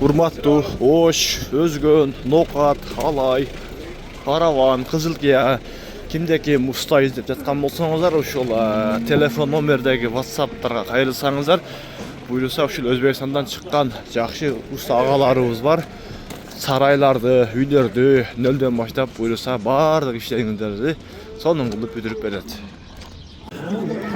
Urmattуу Oş, Özgön, Nokat, Halay, Karavan, Kızılgiya kimdeki usta izlep жаткан болсоңуздар ошол телефон номердеги WhatsApp'тарга кайрылсаңыздар, буюрса ушул Өзбекстандан чыккан жакшы уста агаларыбыз бар. Сарайларды, үйлөрдү нөлдөн баштап буюрса баардык иштериңиздерди сонун кылып бүтүрүп берет.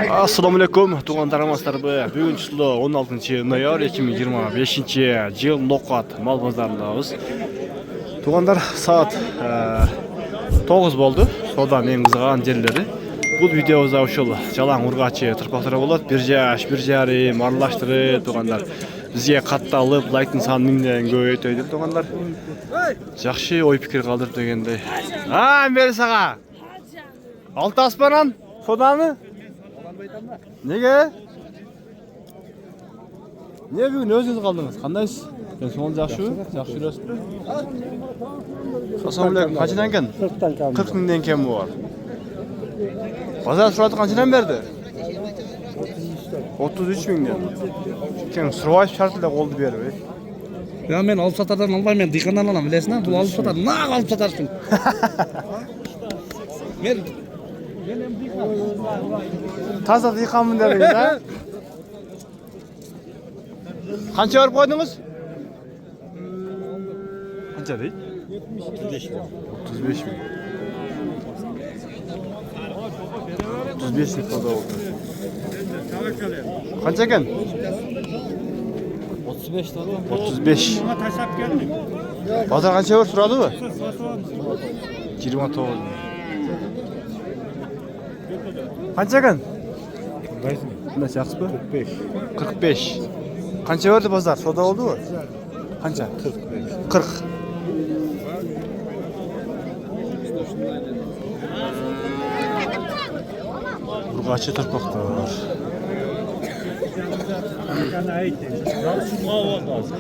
Assalamu alaikum, тугандарымыздарбы. Бүгүн число 16 ноябрь 2025 жыл Нокат мал базарындабыз. Тугандар, саат 9 болду. Содан эң кызыган жерлери. Бул видеобузда ошол жалаң ургачы тырпактар болот. 1 жаш, 1 жарым аралаштырып тугандар. Бизге катталып, лайктын санын миңден көбөйтөйдү тугандар. Жакшы ой пикир калтырып дегендей. Бери сага. Алты аспанан соданы? Неге? Не бүгін өзіңіз қалдыңыз? Қандайсыз? Соңын жақшыбы? Жақшы жүресізбі? Ассалаумағалейкум. Қаншадан кен? 40 мыңдан кен бұл бар. Базар сұраты қаншадан берді? 33 мыңдан. Кен сұрвайып шартылда қолды беріп. Ya men alıp satardan almayım, men dıykandan alam, bilesин? Bu alıp satar, nağ alıp satarsın. Men Таза дыйқанмын дедіңіз, а? Қанша барып қойдыңыз? Қанша дейді? 35 мың. 35 мың қода болды. Қанша екен? 35 tabi. 35. Базар қанша бар сұрады ба? 29 мың. Қанша екен? Мына жақсы ба? 45. Қанша берді базар? Сода oldu mu? Қанша? 40. Urgaçı tırpaklar.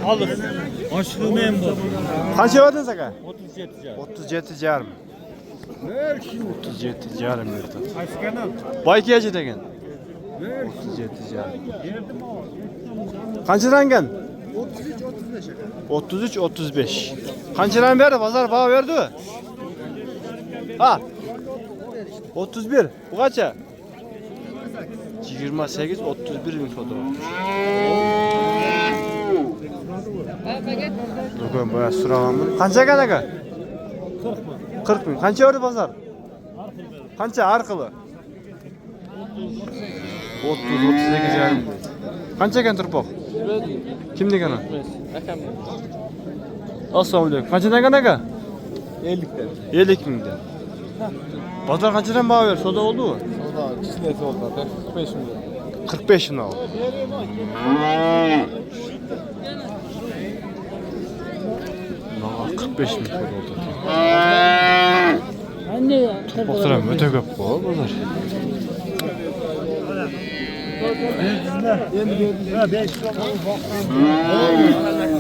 Alır. Aşkım en bu. Kaça verdin Saka? 37. 37 yarım. 37 yarım verdi. Aşkına. Baykiyacı degen. 37 yarım. Kaçıran gen? 33 35. Kaçıran verdi? Pazar bağ verdi mi? Ha? 31. Bu kaça? 28 31 bin foto. Bugün bayağı sıraladım. Kaça gen aga? 40 bin. Kaça verdi pazar? Kaça arkalı? 30 38 yarım. Kaça gen turpok? Kim degen o? Assalamu alaikum. Kaça degen aga? 50'den. 50 binden. Pazar kaçadan bağ ver? Soda oldu mu? Soda çisleti oldu. 45 milyon. 45 bin oldu. Nağa 45 bin soda oldu. Anne ya. Turpokturam öte köp bu pazar.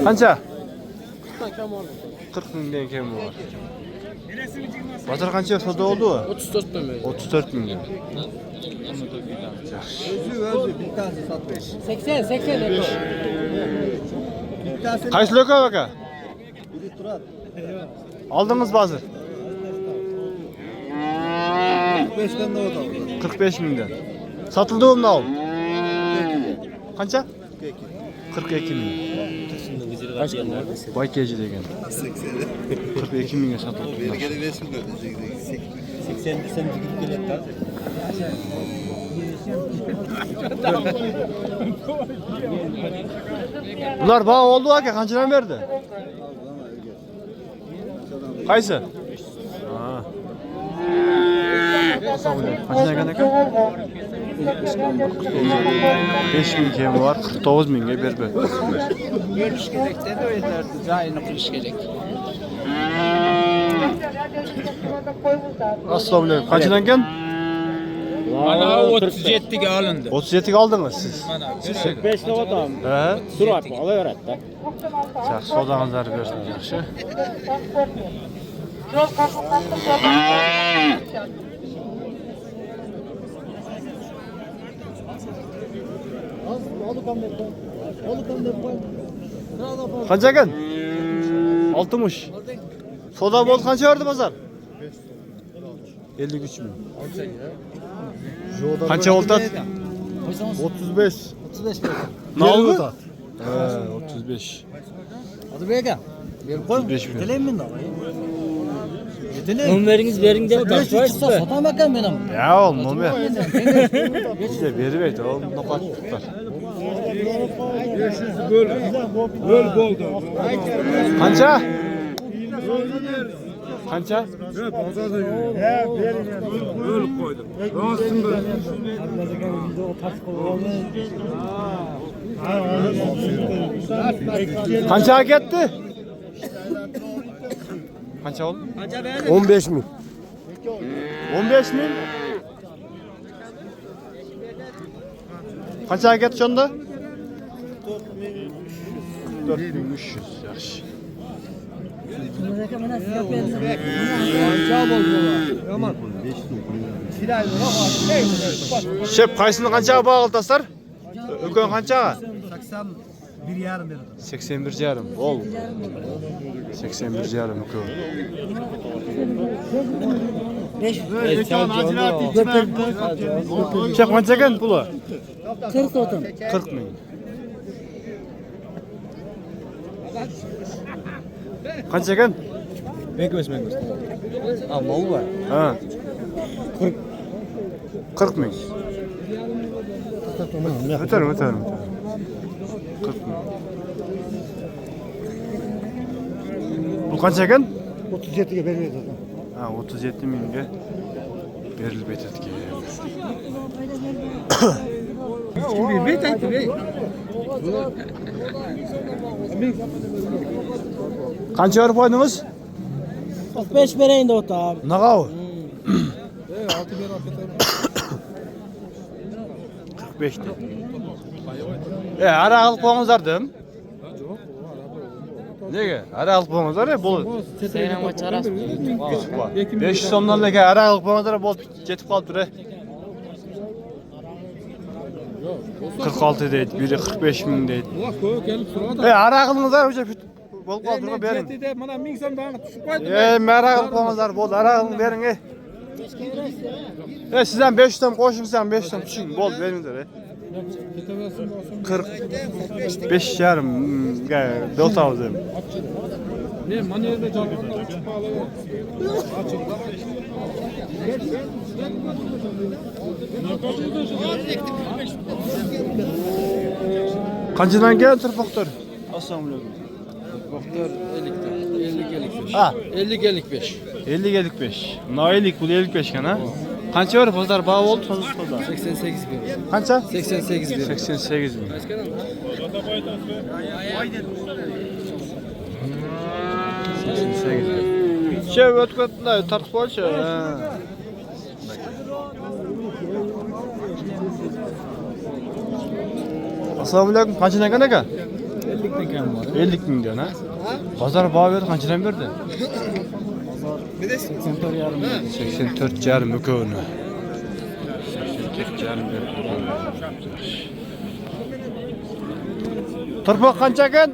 Kança? 40 binden kem var. Pazar kança soda oldu mu? 34 milyon. 34 milyon. Özü bir tanesi satmış. 80 eko. Kaç loka baka? Aldınız bazı. 45'ten de o da oldu. 45 milyon. Satıldı mı al? Kança? 42 milyon. Kaç milyon? Baykiyacı degen. 42 milyon satıldı. 80 sen gidip gelen Bunlar bağ oldu ha ki kaçıran verdi? Kaysı? Ha. Kaçıran ne kadar? 5 bin kemi var, 49 bin ge berbe. Görüş gerek de öyle cahil kılış gerek. Assalamu alaikum. Kaçıran gen? Bana 37'ge alındı. 37 aldınız siz. 5 de o da. He? Surat mı? Alay öğretti. Yaxşı, sodanızları versin yaxşı. Qancha ekan? 60. Soda bo'ldi qancha berdi bozor? 53 ming. Qancha oltat? 35. 35 berdi. Ne oldu? 35. Hadi be aka. Berib qo'y. 35 berdi. Dilayman da. Dilay. Nomeringiz bering deb Chiqsa sotaman ekan men ham. Ya oğlum be. İşte beribeydi oğlum nokat tutar. 500 böl. Böl boldu. Qancha? Qancha? Böl koydum. Rostun böl. Qancha ketdi? Qancha oldu? 15 ming. 15 ming. Qancha ketdi shunda? 4300 yaxshi. Shep qaysini qanchaga bağıltasar? Ökön qanchaga? 81,5 berdi. 81,5. Ol. 81,5 ökön. 5. Shep qancha ekan puli? 40 sotum. 40 ming. Qancha ekan? 25 ming. Ha, mal var. Ha. 40 ming. Öter. 40 ming. Bu qancha ekan? 37 ga bermedi. Ha, 37 mingga berilib ketadi. Bet aytdi, be. Qancha berib qo'ydingiz? 45 bereyim de ota abi. Naqa u? 45 de. Ara alıp qo'yingizlar-dim. Nega? Ara alıp qo'yingizlar, bo'ldi. Sen ham charasiz. 500 so'mdan lekin ara alıp qo'yingizlar, bo'ldi, ketib qolibdi. 46 deydi, biri 45 ming deydi. Ulan koy gelip sırada. Ara qilingizlar, o'sha bo'lib qoldirib bering. Dedi bana 1000 so'm daha tushib qo'ydi. Ara qilib qo'yingizlar, bo'ldi, ara qilib bering. Siz ham 500 so'm qo'shing, siz ham 500 so'm tushing, bo'ldi, beringizlar. 45 yarımga o'tavdim. Ne maneverde çalganda uçup bağlı. Qanchadan keldi turpoqlar? Assalomu alaykum. Doktor 50 Ha, 55. 50-55. Noylik bu 55 ekan, ha? Qancha berib bozor baho bo'ldi so'zda? 88 bir. Qancha? 88 bir. 88 ming. 88 ming. Şey o'tkatlar tartib qo'ychi. Assalomu alaykum. Qanchadan ekan aka? 50 ekan bor. 50 mingdan, ha? Bozor baho berdi, qanchadan berdi? 84,5 ökönü. 84,5 Turpoq qancha ekan?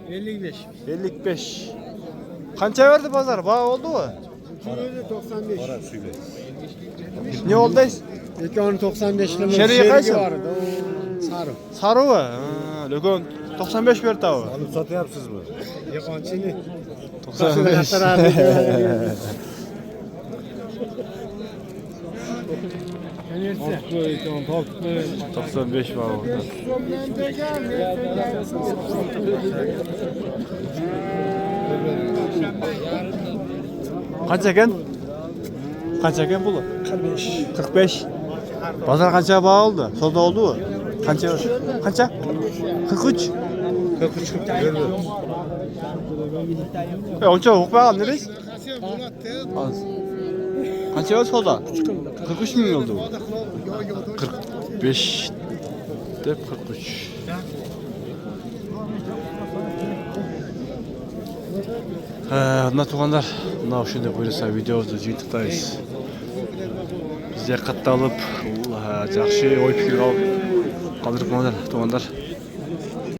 55. 55. Qancha berdi bozor? Baho oldu-mu? 95. Ne oldu? Ekon 95 lira. Şeriye qaysi? Sarı. Sarı-mı? Lökön 95 berdi abi. Alıp satyapsizmi? Yaponchini. 95. Ekon 95 var orada. Qancha ekan? Qancha ekan puli? 45. 45. Bozor qancha baho oldi? Savdo oldu-mu? Qancha? Qancha? 43. 43 berdi. Oncha o'qib qaldingiz? Az. Qancha oldu savdo? 43 ming oldu. 45 deb 43. Mına tuğanlar, mına şunday buyursa videomizni YouTube'dayız. Bizga qatta olib, yaxshi o'y fikr olib qoldirib qo'yinglar tuğanlar.